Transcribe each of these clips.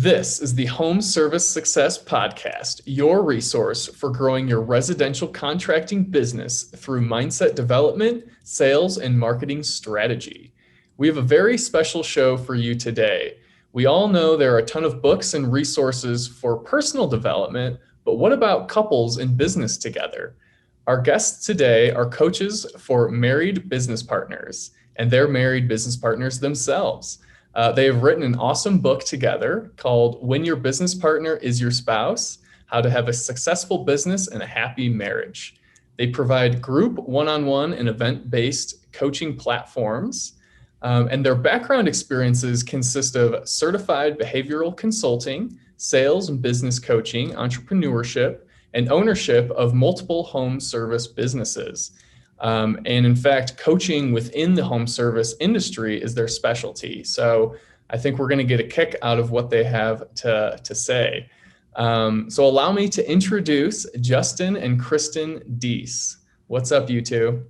This is the Home Service Success Podcast, your resource for growing your residential contracting business through mindset development, sales, and marketing strategy. We have a very special show for you today. We all know there are a ton of books and resources for personal development, but what about couples in business together? Our guests today are coaches for married business partners, and they're married business partners themselves. They have written an awesome book together called When Your Business Partner is Your Spouse: How to Have a Successful Business and a Happy Marriage. They provide group, one-on-one, and event-based coaching platforms. And their background experiences consist of certified behavioral consulting, sales and business coaching, entrepreneurship, and ownership of multiple home service businesses. And in fact, coaching within the home service industry is their specialty. So I think we're going to get a kick out of what they have to say. So allow me to introduce Justin and Kristen Deese. What's up, you two?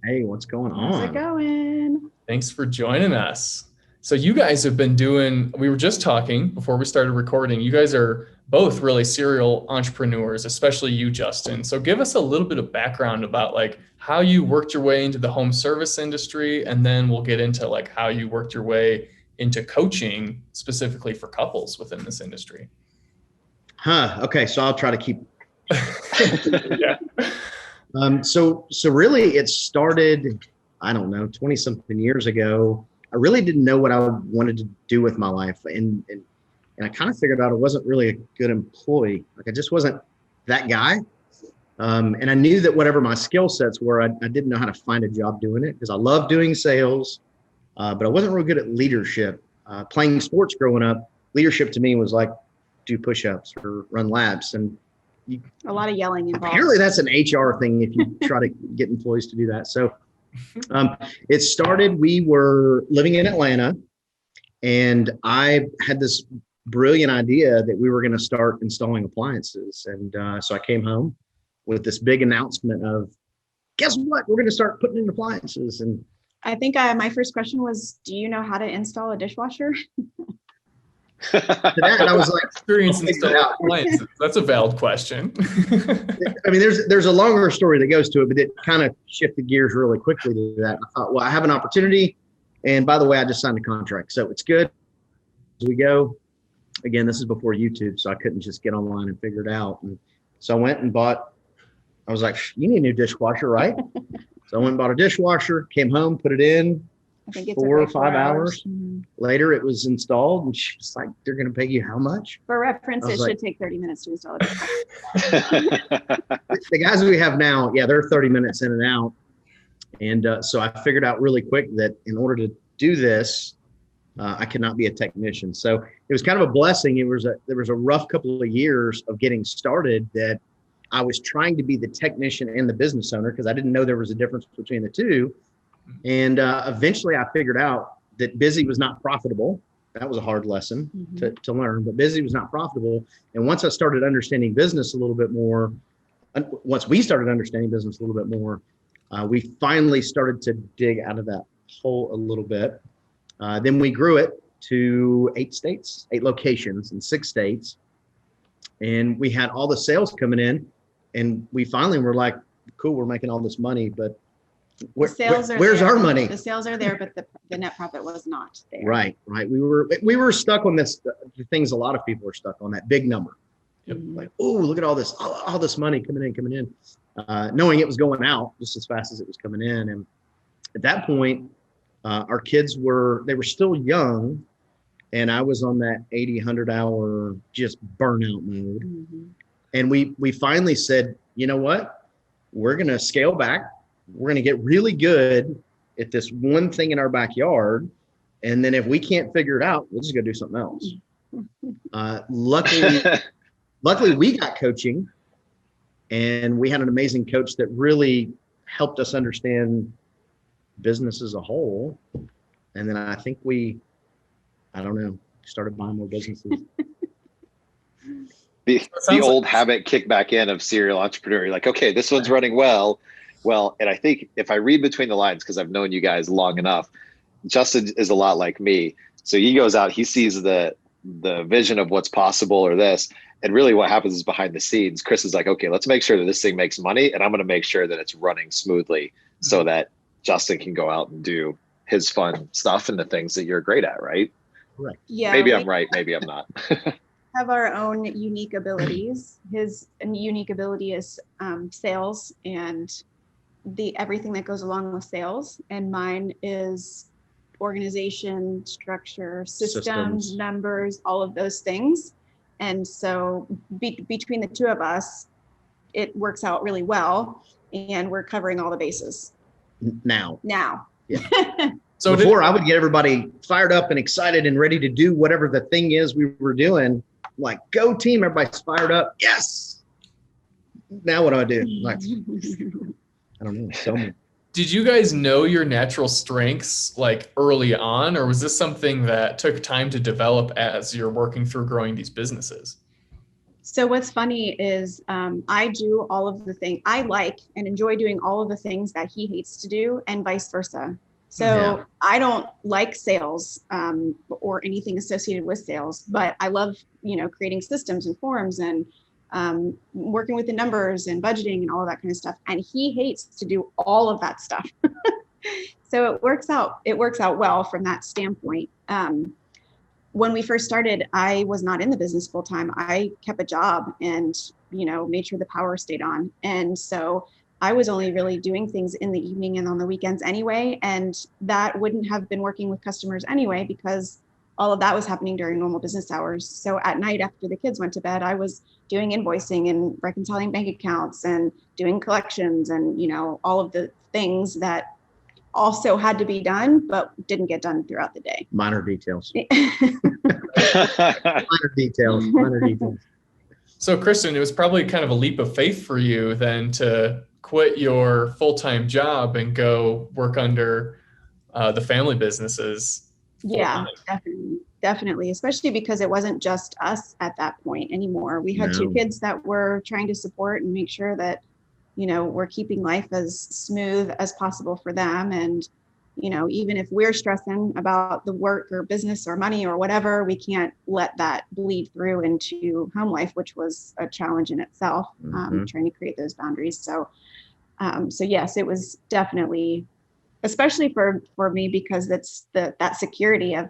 Hey, what's going on? How's it going? Thanks for joining us. So you guys have been we were just talking before we started recording, you guys are both really serial entrepreneurs, especially you, Justin. So give us a little bit of background about like how you worked your way into the home service industry, and then we'll get into like how you worked your way into coaching specifically for couples within this industry. Okay, so I'll try to keep. Yeah. So really it started, I don't know, 20 something years ago. I really didn't know what I wanted to do with my life. And I kind of figured out I wasn't really a good employee. Like I just wasn't that guy. And I knew that whatever my skill sets were, I didn't know how to find a job doing it because I loved doing sales, but I wasn't real good at leadership. Playing sports growing up, leadership to me was like do push-ups or run laps. And a lot of yelling involved. Apparently that's an HR thing if you try to get employees to do that. So it started, we were living in Atlanta, and I had this brilliant idea that we were going to start installing appliances. And so I came home with this big announcement of, guess what? We're going to start putting in appliances. And I think my first question was, do you know how to install a dishwasher? To that, I was like, experience installing appliances. That's a valid question. I mean, there's a longer story that goes to it, but it kind of shifted gears really quickly to that. I thought, well, I have an opportunity. And by the way, I just signed a contract. So it's good. As we go, again, this is before YouTube, so I couldn't just get online and figure it out. And so I went and I was like, you need a new dishwasher, right? So I went and bought a dishwasher, came home, put it in. I think it's 4 or 5 hours. Mm-hmm. Later, it was installed, and she was like, they're going to pay you how much? For reference, it should take 30 minutes to install a dishwasher. The guys we have now, yeah, they're 30 minutes in and out. And so I figured out really quick that in order to do this, I could not be a technician. So it was kind of a blessing. There was a rough couple of years of getting started that I was trying to be the technician and the business owner because I didn't know there was a difference between the two. And eventually I figured out that busy was not profitable. That was a hard lesson to learn, but busy was not profitable. And once I started understanding business a little bit more, once we started understanding business a little bit more, we finally started to dig out of that hole a little bit. Then we grew it to 8 locations in 6 states. And we had all the sales coming in, and we finally were like, cool, we're making all this money, but where's our money? The sales are there, but the net profit was not there. Right. We were stuck on this, the things a lot of people are stuck on, that big number. Yep. Like, oh, look at all this money coming in, knowing it was going out just as fast as it was coming in. And at that point, our kids were still young, and I was on that 80, 100 hour just burnout mode. Mm-hmm. And we finally said, you know what? We're going to scale back. We're going to get really good at this one thing in our backyard. And then if we can't figure it out, we'll just go do something else. Luckily we got coaching, and we had an amazing coach that really helped us understand business as a whole. And then I think started buying more businesses. The old habit kicked back in of serial entrepreneur. You're like, okay, this one's running well. And I think if I read between the lines, because I've known you guys long enough, Justin is a lot like me. So he goes out, he sees the the vision of what's possible or this. And really what happens is behind the scenes, Chris is like, okay, let's make sure that this thing makes money. And I'm going to make sure that it's running smoothly so that Justin can go out and do his fun stuff and the things that you're great at, right? Right. Yeah. Maybe I'm right. Maybe I'm not. Have our own unique abilities. His unique ability is sales and everything that goes along with sales. And mine is organization, structure, systems, numbers, all of those things. And so between the two of us, it works out really well, and we're covering all the bases. Now. Yeah. So before I would get everybody fired up and excited and ready to do whatever the thing is we were doing, like, go team, everybody's fired up. Yes. Now what do I do? Like, I don't know. Tell me. Did you guys know your natural strengths like early on, or was this something that took time to develop as you're working through growing these businesses? So what's funny is I do all of the things I like and enjoy doing all of the things that he hates to do, and vice versa. So I don't like sales or anything associated with sales, but I love, creating systems and forms and working with the numbers and budgeting and all of that kind of stuff. And he hates to do all of that stuff. So it works out well from that standpoint. When we first started, I was not in the business full time. I kept a job and, made sure the power stayed on. And so I was only really doing things in the evening and on the weekends anyway. And that wouldn't have been working with customers anyway, because all of that was happening during normal business hours. So at night after the kids went to bed, I was doing invoicing and reconciling bank accounts and doing collections and, all of the things that also had to be done, but didn't get done throughout the day. Minor details. Minor details. So Kristen, it was probably kind of a leap of faith for you then to quit your full-time job and go work under the family businesses. Yeah, definitely. Especially because it wasn't just us at that point anymore. We had two kids that we're trying to support and make sure that, we're keeping life as smooth as possible for them. And, even if we're stressing about the work or business or money or whatever, we can't let that bleed through into home life, which was a challenge in itself, trying to create those boundaries. So yes, it was definitely, especially for me, because that's that security of,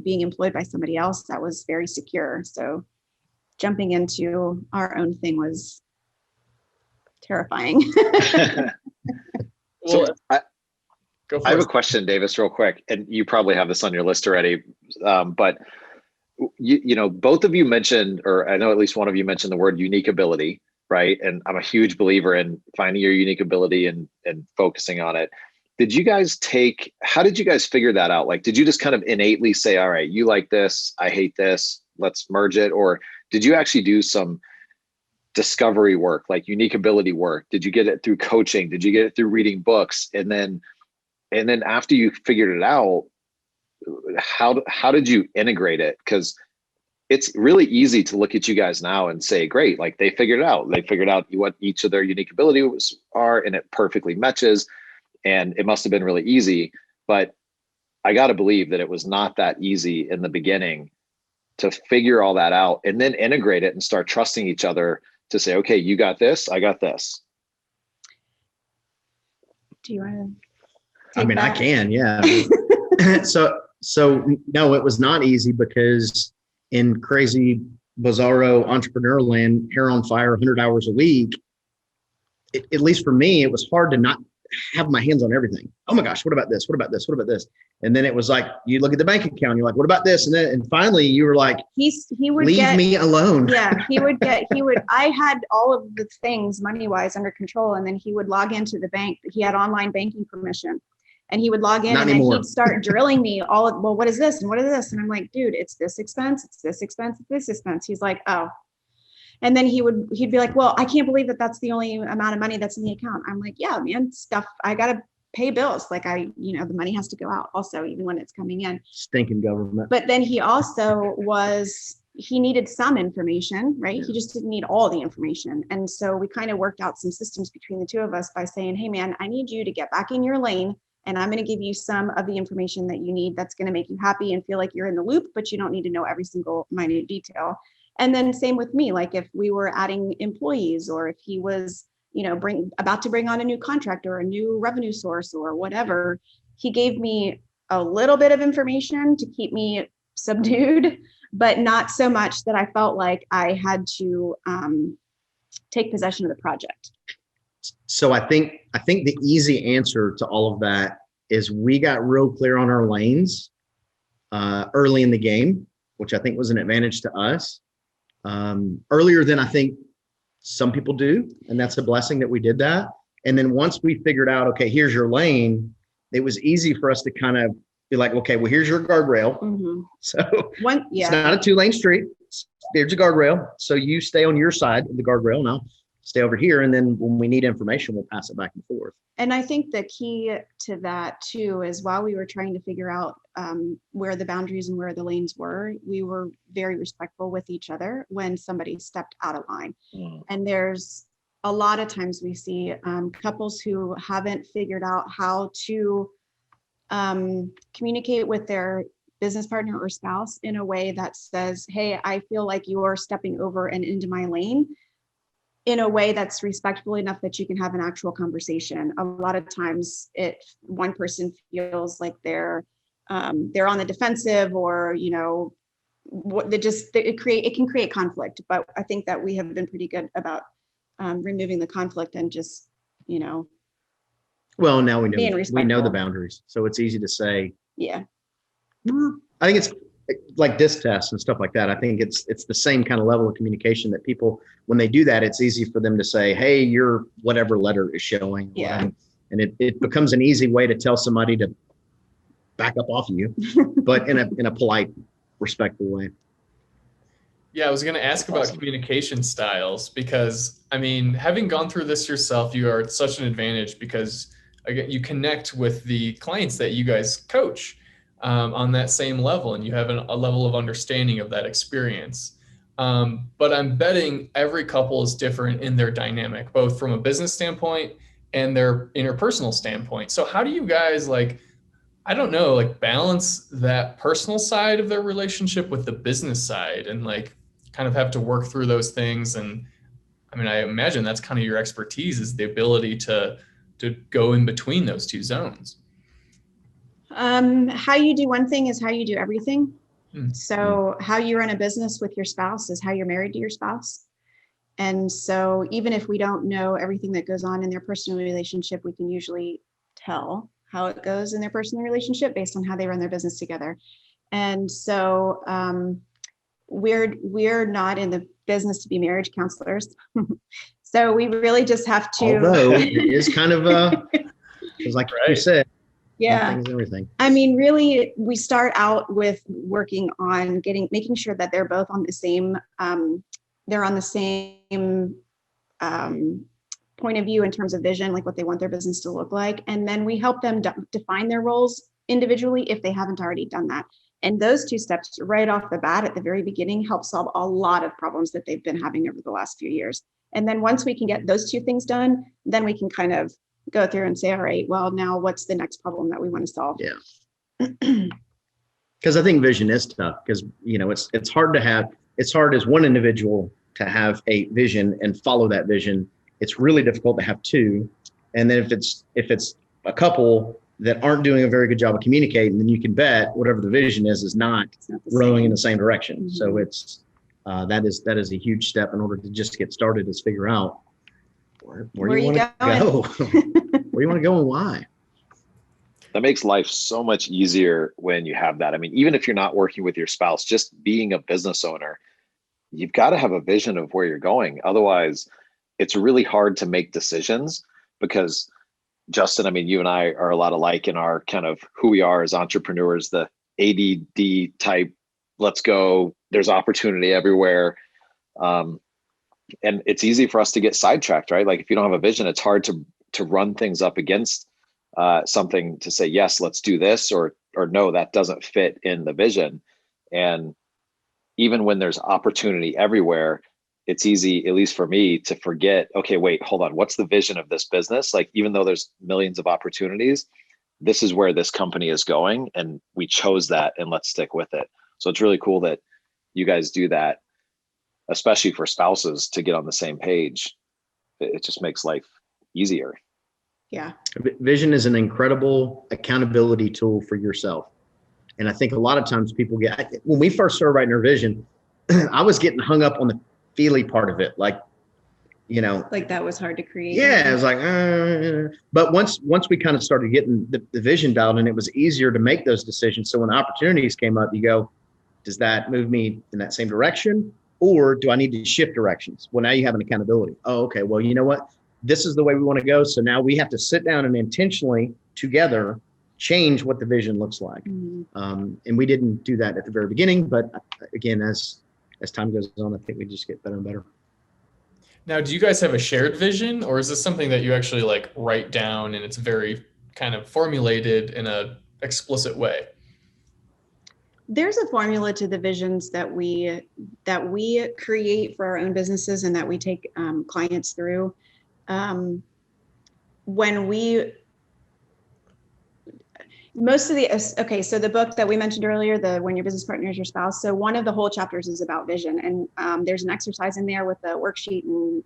being employed by somebody else that was very secure. So jumping into our own thing was terrifying. So I have a question, Davis, real quick, and you probably have this on your list already. But both of you mentioned, or I know at least one of you mentioned the word unique ability, right? And I'm a huge believer in finding your unique ability and focusing on it. How did you guys figure that out? Like, did you just kind of innately say, all right, you like this, I hate this, let's merge it? Or did you actually do some discovery work, like unique ability work? Did you get it through coaching? Did you get it through reading books? And then after you figured it out, how did you integrate it? Because it's really easy to look at you guys now and say, great, like they figured it out. They figured out what each of their unique abilities are, and it perfectly matches. And it must have been really easy. But I got to believe that it was not that easy in the beginning to figure all that out and then integrate it and start trusting each other to say, okay, you got this, I got this. Do you want to? I can, yeah. So no, it was not easy, because in crazy, bizarro entrepreneur land, hair on fire, 100 hours a week, at least for me, it was hard to not have my hands on everything. Oh my gosh, what about this? What about this? What about this? And then it was like, you look at the bank account, you're like, what about this? And finally you were like, he would leave me alone. Yeah, I had all of the things money wise under control. And then he would log into the bank. He had online banking permission, and he would log in and then he'd start drilling me well, what is this? And what is this? And I'm like, dude, it's this expense. It's this expense. It's this expense. He's like, oh. And then he'd be like, well, I can't believe that that's the only amount of money that's in the account. I'm like, yeah, man, I got to pay bills. Like the money has to go out also, even when it's coming in. Stinking government. But then he also he needed some information, right? Yeah. He just didn't need all the information. And so we kind of worked out some systems between the two of us by saying, hey man, I need you to get back in your lane And I'm going to give you some of the information that you need that's going to make you happy and feel like you're in the loop, but you don't need to know every single minute detail. And then same with me, like if we were adding employees, or if he was, about to bring on a new contract or a new revenue source or whatever, he gave me a little bit of information to keep me subdued, but not so much that I felt like I had to take possession of the project. So I think the easy answer to all of that is we got real clear on our lanes early in the game, which I think was an advantage to us, earlier than I think some people do. And that's a blessing that we did that. And then once we figured out, okay, here's your lane, it was easy for us to kind of be like, okay, well, here's your guardrail. Mm-hmm. So it's not a 2-lane street. There's a guardrail. So you stay on your side of the guardrail, and I'll stay over here. And then when we need information, we'll pass it back and forth. And I think the key to that too is while we were trying to figure out where the boundaries and where the lanes were, we were very respectful with each other when somebody stepped out of line. And there's a lot of times we see couples who haven't figured out how to communicate with their business partner or spouse in a way that says, hey, I feel like you're stepping over and into my lane, in a way that's respectful enough that you can have an actual conversation. A lot of times one person feels like they're on the defensive, or, it can create conflict. But I think that we have been pretty good about removing the conflict and just, well, now we know the boundaries. So it's easy to say, yeah. I think it's like disc tests and stuff like that. I think it's the same kind of level of communication that people, when they do that, it's easy for them to say, hey, your whatever letter is showing. Yeah. And it becomes an easy way to tell somebody to back up off of you, but in a polite, respectful way. Yeah, I was going to ask about communication styles, because having gone through this yourself, you are at such an advantage because again, you connect with the clients that you guys coach on that same level, and you have a level of understanding of that experience. But I'm betting every couple is different in their dynamic, both from a business standpoint and their interpersonal standpoint. So how do you guys balance that personal side of their relationship with the business side, and kind of have to work through those things? And I imagine that's kind of your expertise, is the ability to go in between those two zones. How you do one thing is how you do everything. So how you run a business with your spouse is how you're married to your spouse. And so even if we don't know everything that goes on in their personal relationship, we can usually tell how it goes in their personal relationship based on how they run their business together. And so we're not in the business to be marriage counselors. So we really just have to. Although it is kind of it's like you said. Yeah. Everything. Really, we start out with working on making sure that they're both on the same, point of view in terms of vision, like what they want their business to look like. And then we help them define their roles individually if they haven't already done that. And those two steps right off the bat at the very beginning help solve a lot of problems that they've been having over the last few years. And then once we can get those two things done, then we can kind of go through and say, all right, well, now what's the next problem that we want to solve? Yeah. Because I think vision is tough, because, it's hard as one individual to have a vision and follow that vision. It's really difficult to have two. And then if it's a couple that aren't doing a very good job of communicating, then you can bet whatever the vision is not rowing in the same direction. Mm-hmm. So it's that is a huge step in order to just get started, is figure out where you want to go, where you want to go and why. That makes life so much easier when you have that. Even if you're not working with your spouse, just being a business owner, you've got to have a vision of where you're going. Otherwise, it's really hard to make decisions, because Justin, you and I are a lot alike in our kind of who we are as entrepreneurs, the ADD type, let's go, there's opportunity everywhere. And it's easy for us to get sidetracked, right? Like if you don't have a vision, it's hard to run things up against something to say, yes, let's do this, or no, that doesn't fit in the vision. And even when there's opportunity everywhere, it's easy, at least for me, to forget, okay, wait, hold on. What's the vision of this business? Like, even though there's millions of opportunities, this is where this company is going, and we chose that, and let's stick with it. So it's really cool that you guys do that, especially for spouses to get on the same page. It just makes life easier. Yeah. Vision is an incredible accountability tool for yourself. And I think a lot of times people when we first started writing our vision, I was getting hung up on the feely part of it. Like that was hard to create. Yeah. It was like, but once we kind of started getting the vision dialed in, it was easier to make those decisions. So when opportunities came up, you go, does that move me in that same direction? Or do I need to shift directions? Well, now you have an accountability. Oh, okay. Well, you know what? This is the way we want to go. So now we have to sit down and intentionally together change what the vision looks like. Mm-hmm. And we didn't do that at the very beginning, but again, as time goes on, I think we just get better and better. Now, do you guys have a shared vision, or is this something that you actually like write down and it's very kind of formulated in a explicit way? There's a formula to the visions that we create for our own businesses and that we take clients through. So the book that we mentioned earlier, When Your Business Partner is Your Spouse. So one of the whole chapters is about vision, and there's an exercise in there with a worksheet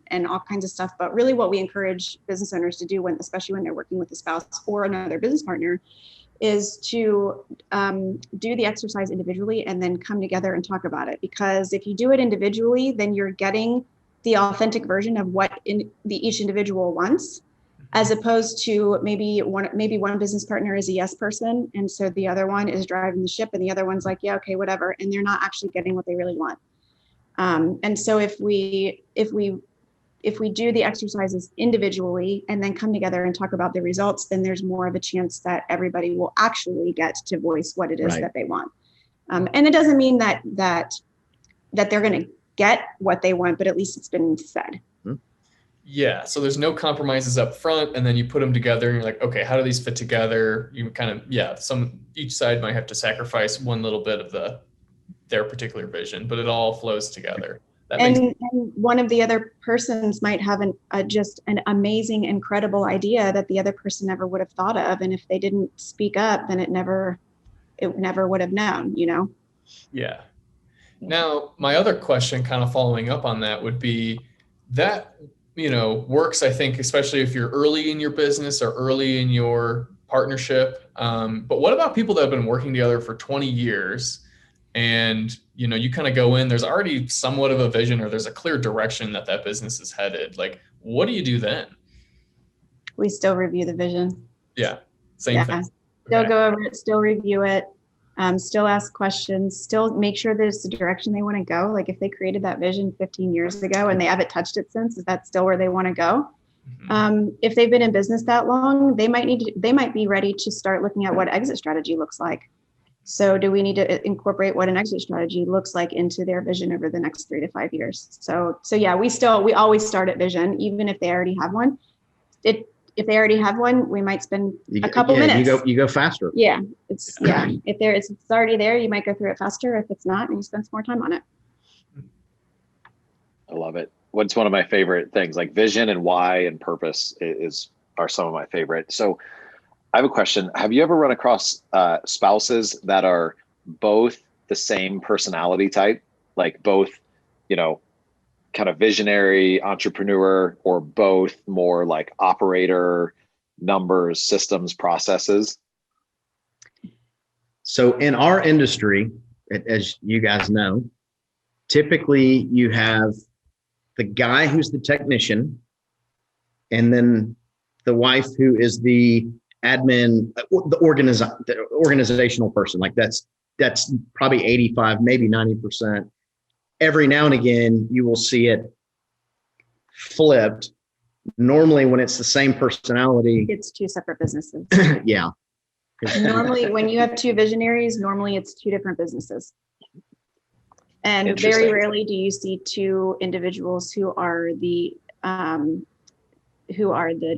and all kinds of stuff. But really what we encourage business owners to do, especially when they're working with a spouse or another business partner, is to do the exercise individually and then come together and talk about it. Because if you do it individually, then you're getting the authentic version of what each individual wants, as opposed to maybe one business partner is a yes person, and so the other one is driving the ship, and the other one's like, yeah, okay, whatever, and they're not actually getting what they really want. And so if we do the exercises individually and then come together and talk about the results, then there's more of a chance that everybody will actually get to voice what it is that they want. And it doesn't mean that they're going to get what they want, but at least it's been said. Yeah. So there's no compromises up front, and then you put them together and you're like, okay, how do these fit together? You kind of, each side might have to sacrifice one little bit of their particular vision, but it all flows together. And one of the other persons might have just an amazing, incredible idea that the other person never would have thought of. And if they didn't speak up, then it never would have known, Yeah. Now, my other question kind of following up on that would be that, works, I think, especially if you're early in your business or early in your partnership. But what about people that have been working together for 20 years? And, you kind of go in, there's already somewhat of a vision, or there's a clear direction that business is headed. Like, what do you do then? We still review the vision. Yeah. Same thing. Still go over it, still review it, still ask questions, still make sure that it's the direction they want to go. Like if they created that vision 15 years ago and they haven't touched it since, is that still where they want to go? Mm-hmm. If they've been in business that long, they might be ready to start looking at what exit strategy looks like. So do we need to incorporate what an exit strategy looks like into their vision over the next 3 to 5 years? So yeah, we always start at vision, even if they already have one. If they already have one, we might spend a couple minutes. You go faster. Yeah, it's already there, you might go through it faster. If it's not, you spend some more time on it. I love it. What's one of my favorite things, like vision and why and purpose are some of my favorite. So I have a question. Have you ever run across spouses that are both the same personality type, like both, kind of visionary entrepreneur, or both more like operator, numbers, systems, processes? So in our industry, as you guys know, typically you have the guy who's the technician, and then the wife who is the admin, the organizational person. Like that's probably 85, maybe 90%. Every now and again, you will see it flipped. Normally, when it's the same personality, it's two separate businesses. Yeah. Normally, when you have two visionaries, normally it's two different businesses. And very rarely do you see two individuals who are the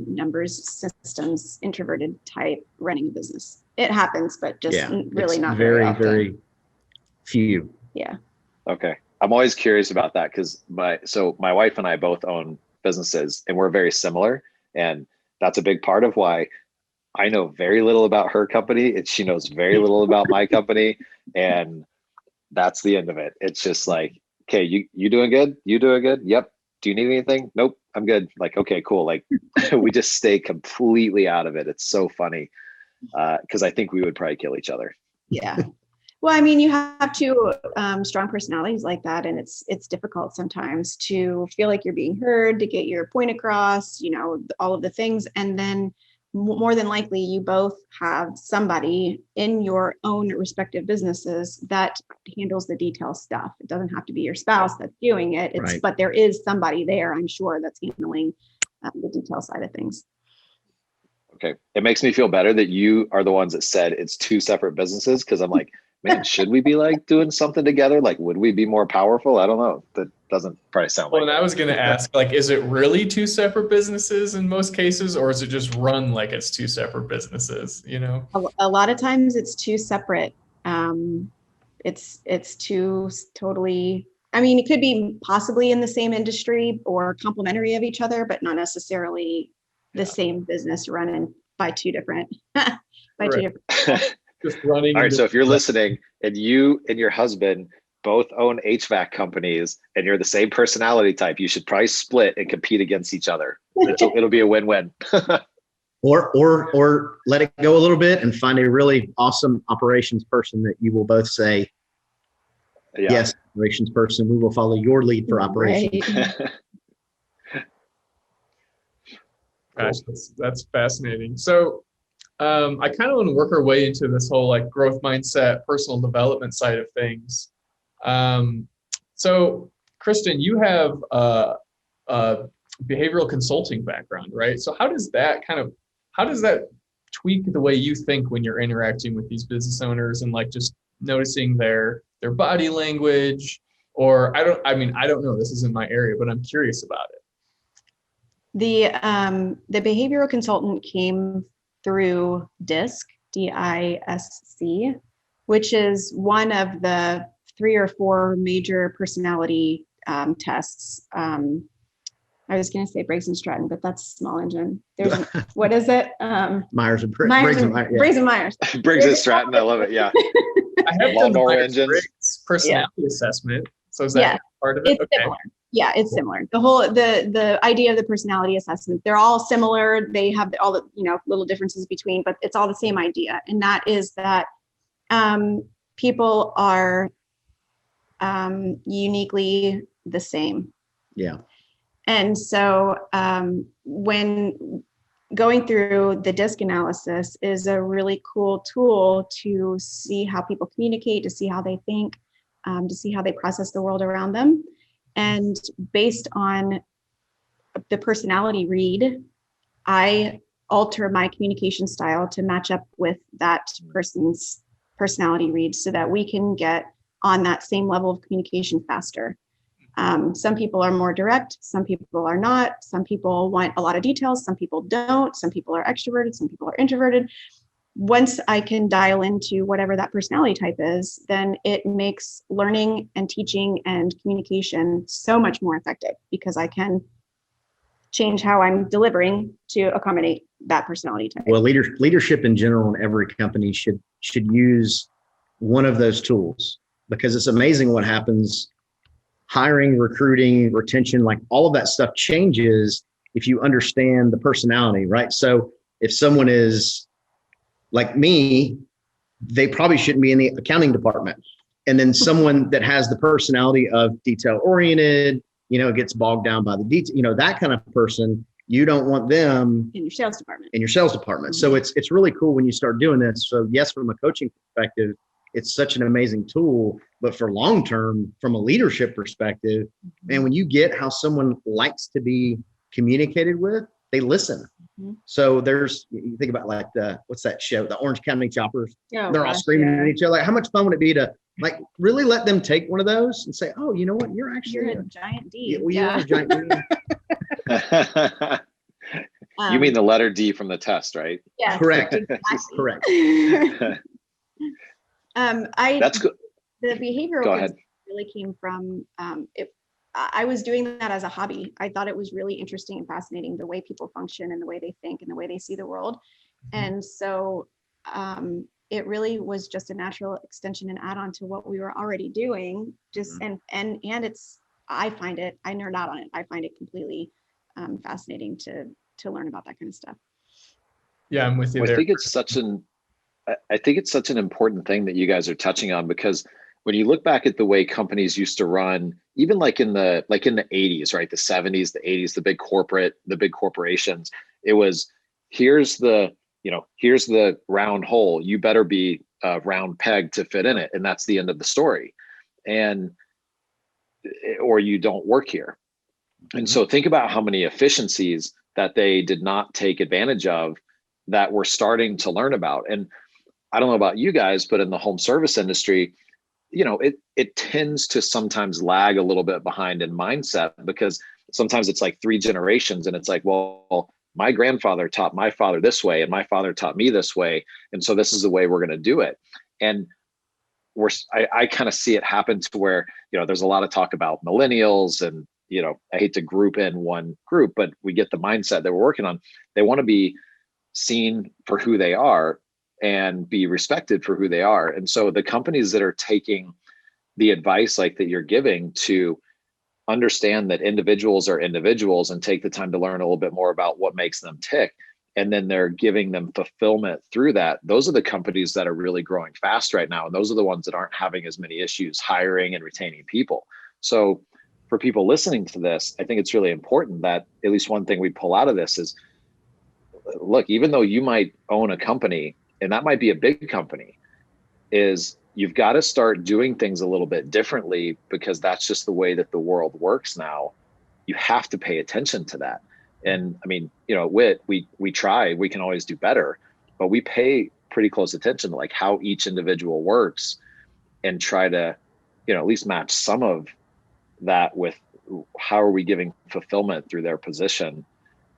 numbers, systems, introverted type running a business. It happens, but just really not very often. Very few. Yeah. Okay. I'm always curious about that because my wife and I both own businesses, and we're very similar. And that's a big part of why I know very little about her company, and she knows very little about my company, and that's the end of it. It's just like, okay, you doing good? You doing good? Yep. Do you need anything? Nope, I'm good. Like, okay, cool. Like we just stay completely out of it. It's so funny because I think we would probably kill each other. Yeah. Well, I mean, you have two strong personalities like that, and it's difficult sometimes to feel like you're being heard, to get your point across, you know, all of the things. And then more than likely, you both have somebody in your own respective businesses that handles the detail stuff. It doesn't have to be your spouse that's doing it, Right. but there is somebody there, I'm sure, that's handling the detail side of things. Okay. It makes me feel better that you are the ones that said it's two separate businesses, because I'm like, man, should we be like doing something together? Like, would we be more powerful? I don't know. That doesn't probably sound Well, like and it. I was going to ask, like, is it really two separate businesses in most cases, or is it just run like it's two separate businesses, you know? A lot of times it's two separate. It's two totally, I mean, it could be possibly in the same industry or complementary of each other, but not necessarily the same business running by two different, two different. Just running. All right. So if you're listening and you and your husband both own HVAC companies and you're the same personality type, you should probably split and compete against each other. It'll be a win-win. Or let it go a little bit and find a really awesome operations person that you will both say, yes, operations person, we will follow your lead for operations. Right. Gosh, that's fascinating. So I kind of want to work our way into this whole like growth mindset, personal development side of things. So Kristen, you have a behavioral consulting background, right? So how does that tweak the way you think when you're interacting with these business owners and like just noticing their body language? Or I don't know, this isn't my area, but I'm curious about it. The behavioral consultant came through DISC, DISC, which is one of the 3 or 4 major personality tests. I was going to say Briggs and Stratton, but that's small engine. What is it? Myers and Briggs and Myers. Briggs and Stratton, I love it. Yeah. I have done the Myers-Briggs personality assessment. So is that part of it? It's similar. Yeah, it's similar. The whole the idea of the personality assessment, they're all similar. They have all the little differences between, but it's all the same idea, and that is that people are uniquely the same. Yeah. And so when going through the DISC analysis is a really cool tool to see how people communicate, to see how they think, to see how they process the world around them. And based on the personality read, I alter my communication style to match up with that person's personality read so that we can get on that same level of communication faster. Some people are more direct, some people are not, some people want a lot of details, some people don't, some people are extroverted, some people are introverted. Once I can dial into whatever that personality type is, then it makes learning and teaching and communication so much more effective because I can change how I'm delivering to accommodate that personality type. Well, leadership in general in every company should use one of those tools, because it's amazing what happens. Hiring, recruiting, retention, like all of that stuff changes if you understand the personality, right? So if someone is like me, they probably shouldn't be in the accounting department. And then someone that has the personality of detail oriented, gets bogged down by the detail, that kind of person, you don't want them in your sales department. Mm-hmm. So it's really cool when you start doing this. So yes, from a coaching perspective, it's such an amazing tool, but for long-term, from a leadership perspective, and when you get how someone likes to be communicated with, they listen. Mm-hmm. So you think about like what's that show? The Orange County Choppers. Oh, they're all screaming at each other. Like, how much fun would it be to like really let them take one of those and say, oh, you know what? You're a giant D. You're a giant D. You mean the letter D from the test, right? Yeah. Correct. Exactly. Correct. That's good. The behavioral Go ahead. really came from I was doing that as a hobby. I thought it was really interesting and fascinating the way people function and the way they think and the way they see the world. And so it really was just a natural extension and add on to what we were already doing. Just and it's, I nerd out on it. I find it completely fascinating to learn about that kind of stuff. Yeah, I'm with you there. I think it's such an important thing that you guys are touching on, because when you look back at the way companies used to run, even like in the 80s, right? The 70s, the 80s, the big corporations, it was, here's the round hole. You better be a round peg to fit in it. And that's the end of the story. Or you don't work here. And so think about how many efficiencies that they did not take advantage of that we're starting to learn about. And I don't know about you guys, but in the home service industry, it tends to sometimes lag a little bit behind in mindset, because sometimes it's like 3 generations and it's like, well, my grandfather taught my father this way and my father taught me this way. And so this is the way we're going to do it. And I kind of see it happen to where, there's a lot of talk about millennials and, I hate to group in one group, but we get the mindset that we're working on. They want to be seen for who they are and be respected for who they are. And so the companies that are taking the advice like that you're giving to understand that individuals are individuals and take the time to learn a little bit more about what makes them tick, and then they're giving them fulfillment through that, those are the companies that are really growing fast right now. And those are the ones that aren't having as many issues hiring and retaining people. So for people listening to this, I think it's really important that at least one thing we pull out of this is, look, even though you might own a company, and that might be a big company, is you've got to start doing things a little bit differently, because that's just the way that the world works now. You have to pay attention to that. And I mean, at WIT, we try, we can always do better, but we pay pretty close attention to like how each individual works and try to, at least match some of that with how are we giving fulfillment through their position.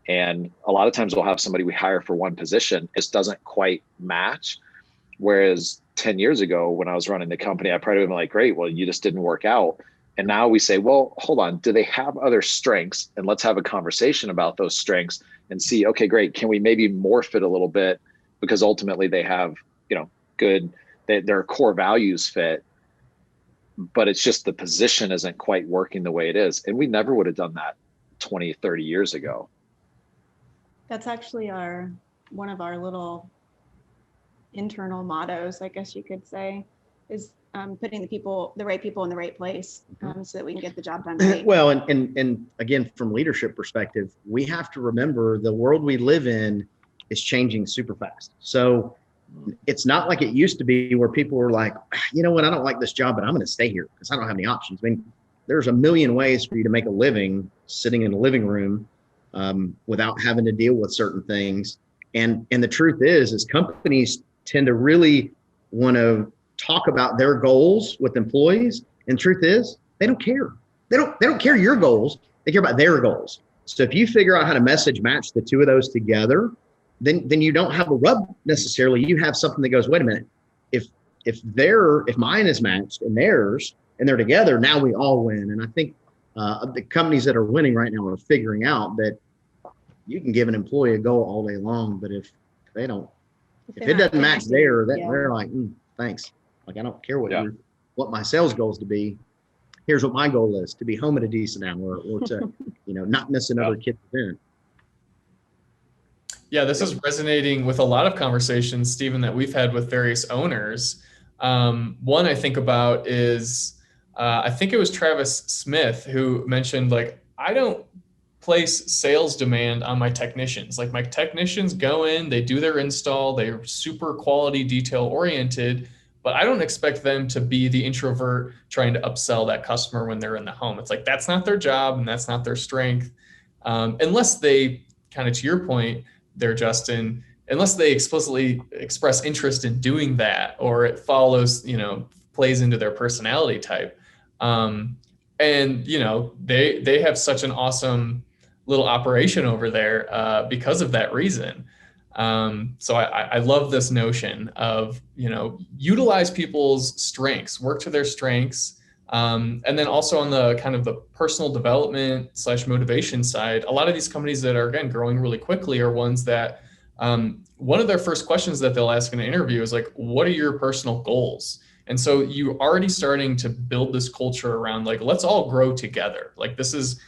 And a lot of times we'll have somebody we hire for one position, just doesn't quite match. Whereas 10 years ago, when I was running the company, I probably would have been like, great, well, you just didn't work out. And now we say, well, hold on, do they have other strengths? And let's have a conversation about those strengths and see, okay, great. Can we maybe morph it a little bit? Because ultimately they have, their core values fit, but it's just the position isn't quite working the way it is. And we never would have done that 20, 30 years ago. That's actually one of our little internal mottos, I guess you could say, is putting the right people in the right place, so that we can get the job done right. Well, and again, from leadership perspective, we have to remember the world we live in is changing super fast. So it's not like it used to be where people were like, you know what, I don't like this job, but I'm going to stay here because I don't have any options. I mean, there's a million ways for you to make a living sitting in a living room without having to deal with certain things. And the truth is companies tend to really want to talk about their goals with employees. And truth is, they don't care. They don't care your goals. They care about their goals. So if you figure out how to message match the two of those together, then you don't have a rub necessarily. You have something that goes, wait a minute, if mine is matched and theirs, and they're together, now we all win. And I think the companies that are winning right now are figuring out that you can give an employee a goal all day long, but if it doesn't match they're like, thanks. Like, I don't care what my sales goals to be. Here's what my goal is: to be home at a decent hour, or to, not miss another kid's event. Yeah, this is resonating with a lot of conversations, Stephen, that we've had with various owners. One I think about is, I think it was Travis Smith who mentioned, like, I don't place sales demand on my technicians. Like, my technicians go in, they do their install, they're super quality detail oriented, but I don't expect them to be the introvert trying to upsell that customer when they're in the home. It's like, that's not their job and that's not their strength. Unless they, kind of to your point there, Justin, unless they explicitly express interest in doing that, or it follows, plays into their personality type. And, they have such an awesome little operation over there because of that reason. So I love this notion of, utilize people's strengths, work to their strengths. And then also on the kind of the personal development / motivation side, a lot of these companies that are, again, growing really quickly are ones that one of their first questions that they'll ask in an interview is like, what are your personal goals? And so you're already starting to build this culture around like, let's all grow together. Like this is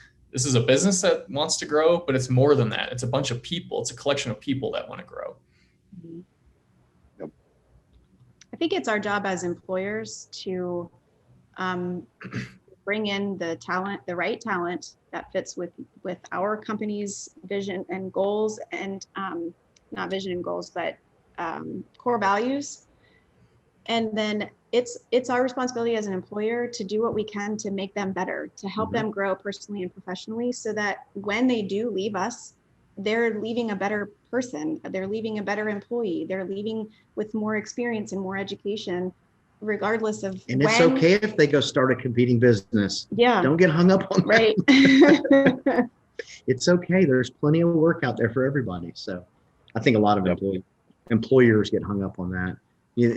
a business that wants to grow, but it's more than that. It's a bunch of people. It's a collection of people that want to grow. Yep. I think it's our job as employers to bring in the right talent that fits with our company's vision and goals, and not vision and goals, but core values. And then it's our responsibility as an employer to do what we can to make them better, to help them grow personally and professionally, so that when they do leave us, they're leaving a better person, they're leaving a better employee, they're leaving with more experience and more education, regardless of and it's okay if they go start a competing business. Yeah. Don't get hung up on right. that. It's okay. There's plenty of work out there for everybody. So I think a lot of employers get hung up on that.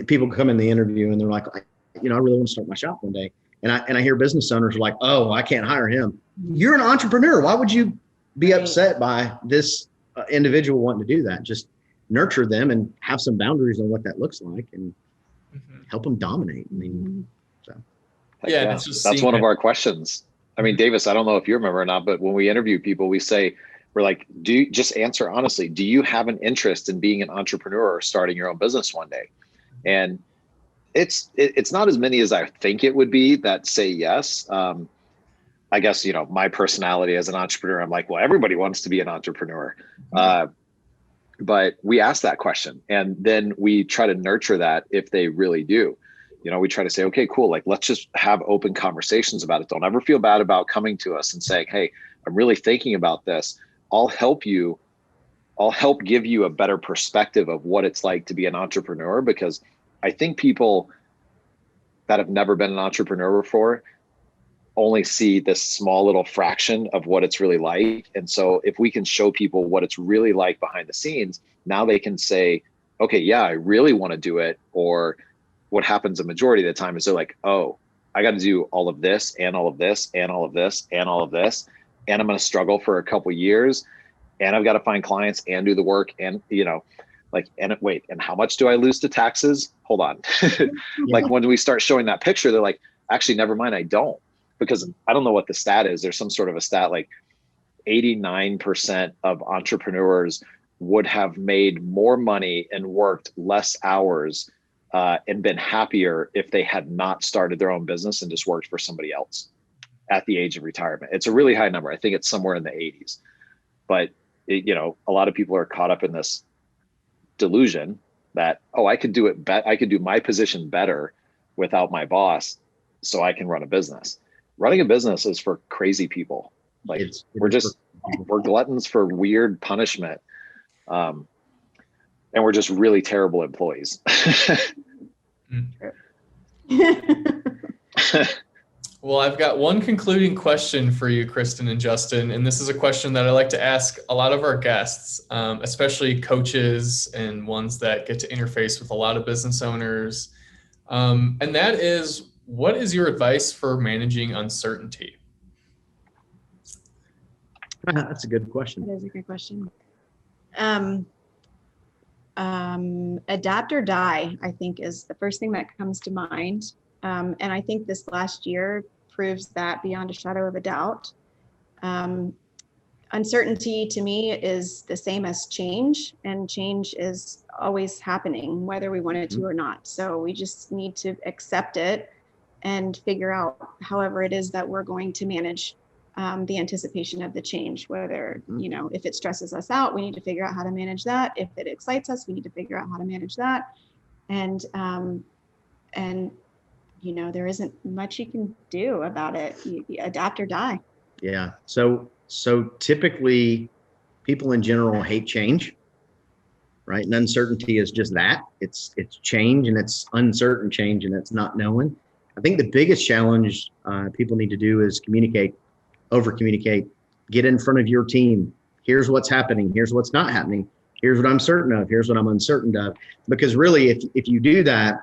People come in the interview and they're like, I really want to start my shop one day. And I hear business owners are like, oh, I can't hire him. You're an entrepreneur. Why would you be upset by this individual wanting to do that? Just nurture them and have some boundaries on what that looks like, and help them dominate. I mean, so. Yeah. That's one of our questions. I mean, Davis, I don't know if you remember or not, but when we interview people, we're like, just answer honestly, do you have an interest in being an entrepreneur or starting your own business one day? And it's not as many as I think it would be that say yes. I guess, my personality as an entrepreneur, I'm like, well, everybody wants to be an entrepreneur. But we ask that question, and then we try to nurture that if they really do. We try to say, okay, cool. Like, let's just have open conversations about it. Don't ever feel bad about coming to us and saying, hey, I'm really thinking about this. I'll help give you a better perspective of what it's like to be an entrepreneur, because I think people that have never been an entrepreneur before only see this small little fraction of what it's really like. And so if we can show people what it's really like behind the scenes, now they can say, okay, yeah, I really want to do it. Or what happens a majority of the time is they're like, oh, I got to do all of this and all of this and all of this and all of this. And I'm going to struggle for a couple of years, and I've got to find clients and do the work. And, and how much do I lose to taxes? Hold on. Like when we start showing that picture, they're like, actually, never mind. I don't, because I don't know what the stat is. There's some sort of a stat, like 89% of entrepreneurs would have made more money and worked less hours and been happier if they had not started their own business and just worked for somebody else at the age of retirement. It's a really high number. I think it's somewhere in the 80s. But a lot of people are caught up in this delusion that, oh, I could do it I could do my position better without my boss, so I can run a business. Running a business is for crazy people. Like we're gluttons for weird punishment. And we're just really terrible employees. Well, I've got one concluding question for you, Kristen and Justin, and this is a question that I like to ask a lot of our guests, especially coaches and ones that get to interface with a lot of business owners. And that is, what is your advice for managing uncertainty? That's a good question. That is a good question. Adapt or die, I think, is the first thing that comes to mind. And I think this last year proves that beyond a shadow of a doubt. Uncertainty to me is the same as change, and change is always happening, whether we want it to or not. So we just need to accept it and figure out however it is that we're going to manage the anticipation of the change. Whether, if it stresses us out, we need to figure out how to manage that. If it excites us, we need to figure out how to manage that. And there isn't much you can do about it. You adapt or die. Yeah. So typically people in general hate change, right? And uncertainty is just that. It's change, and it's uncertain change, and it's not knowing. I think the biggest challenge people need to do is communicate, over communicate, get in front of your team. Here's what's happening. Here's what's not happening. Here's what I'm certain of. Here's what I'm uncertain of. Because really, if you do that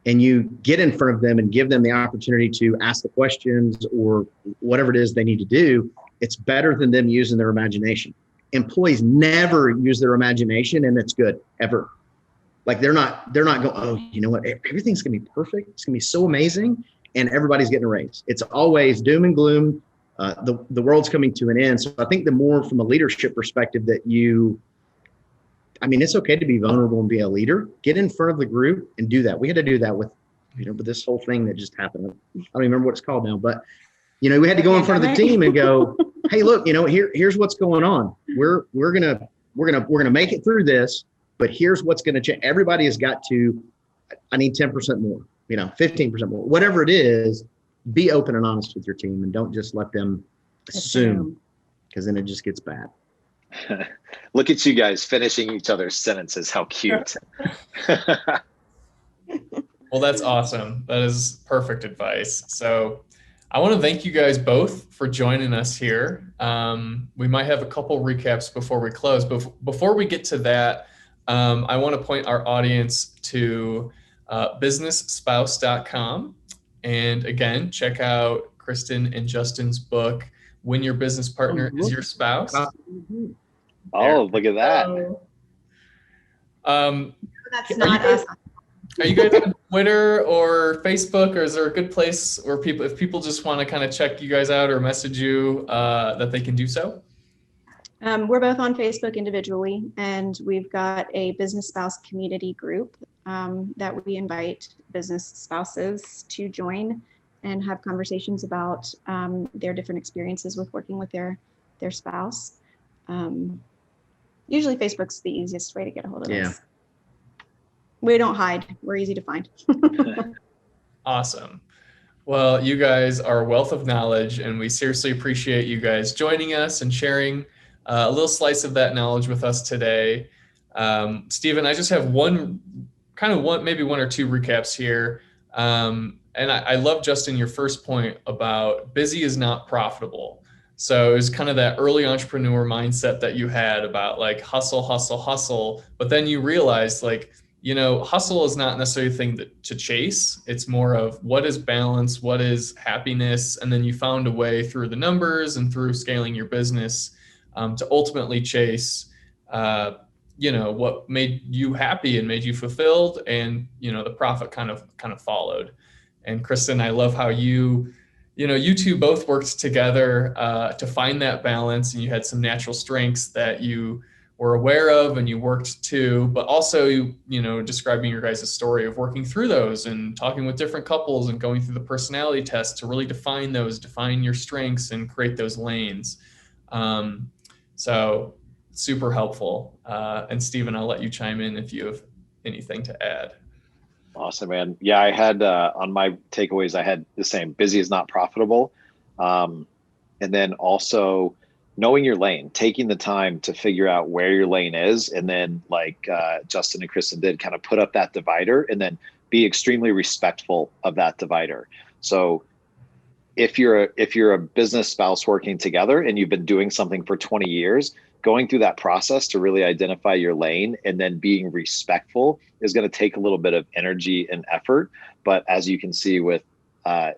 and you get in front of them and give them the opportunity to ask the questions or whatever it is they need to do, it's better than them using their imagination. employees never use their imagination, and it's good ever. Like they're not going, oh, you know what? Everything's going to be perfect. It's going to be so amazing. And everybody's getting a raise. It's always doom and gloom. The world's coming to an end. So I think the more from a leadership perspective that it's okay to be vulnerable and be a leader. Get in front of the group and do that. We had to do that with this whole thing that just happened. I don't even remember what it's called now, but we had to go in front of the team and go, hey, look, here's what's going on. We're gonna make it through this, but here's what's going to change. Everybody has got to. I need 10% more. 15% more. Whatever it is, be open and honest with your team, and don't just let them assume, because then it just gets bad. Look at you guys finishing each other's sentences. How cute. Well, that's awesome. That is perfect advice. So I want to thank you guys both for joining us here. We might have a couple recaps before we close, but before we get to that, I want to point our audience to businessspouse.com. And again, check out Kristen and Justin's book, When Your Business Partner is Your Spouse. Oh, look at that. That's not us. Are you guys on Twitter or Facebook, or is there a good place where if people just want to kind of check you guys out or message you, that they can do so? We're both on Facebook individually, and we've got a business spouse community group that we invite business spouses to join and have conversations about their different experiences with working with their spouse. Usually Facebook's the easiest way to get a hold of us. We don't hide. We're easy to find. Awesome. Well, you guys are a wealth of knowledge, and we seriously appreciate you guys joining us and sharing a little slice of that knowledge with us today. Stephen, I just have maybe one or two recaps here. And I love, Justin, your first point about busy is not profitable. So it's kind of that early entrepreneur mindset that you had about like hustle, hustle, hustle. But then you realized hustle is not necessarily a thing to chase. It's more of what is balance, what is happiness. And then you found a way through the numbers and through scaling your business to ultimately chase, what made you happy and made you fulfilled. And, the profit kind of followed. And Kristen, I love how you two both worked together to find that balance, and you had some natural strengths that you were aware of and you worked to, but also, describing your guys' story of working through those and talking with different couples and going through the personality test to really define your strengths and create those lanes. So super helpful. And Stephen, I'll let you chime in if you have anything to add. Awesome, man. Yeah, I had on my takeaways, I had the same: busy is not profitable. And then also knowing your lane, taking the time to figure out where your lane is. And then like Justin and Kristen did, kind of put up that divider and then be extremely respectful of that divider. So if you're a business spouse working together and you've been doing something for 20 years, going through that process to really identify your lane and then being respectful is going to take a little bit of energy and effort. But as you can see with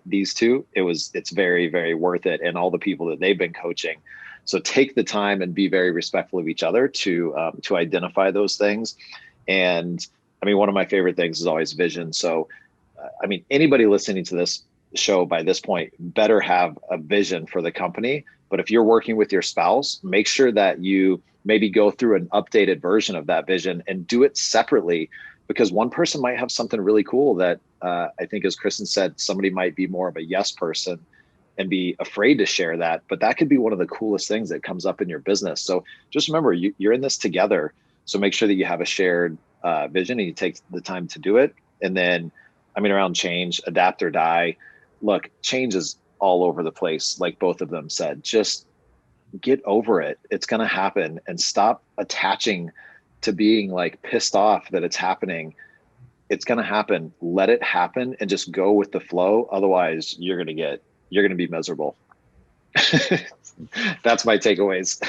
these two, it's very, very worth it, and all the people that they've been coaching. So take the time and be very respectful of each other to identify those things. And one of my favorite things is always vision. So anybody listening to this show by this point better have a vision for the company. But if you're working with your spouse, make sure that you maybe go through an updated version of that vision and do it separately, because one person might have something really cool that I think, as Kristen said, somebody might be more of a yes person and be afraid to share that. But that could be one of the coolest things that comes up in your business. So just remember, you're in this together. So make sure that you have a shared vision and you take the time to do it. And then, around change, adapt or die. Look, change is all over the place, like both of them said. Just get over it. It's going to happen, and stop attaching to being like pissed off that it's happening. It's going to happen. Let it happen and just go with the flow. Otherwise, you're going to be miserable. That's my takeaways.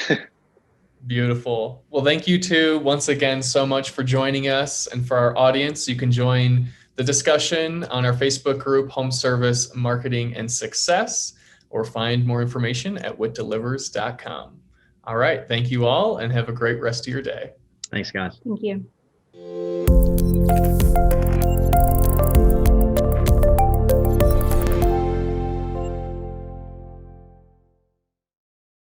Beautiful. Well, thank you two once again so much for joining us. And for our audience, you can join the discussion on our Facebook group, Home Service Marketing and Success, or find more information at whatdelivers.com. All right. Thank you all and have a great rest of your day. Thanks, guys. Thank you.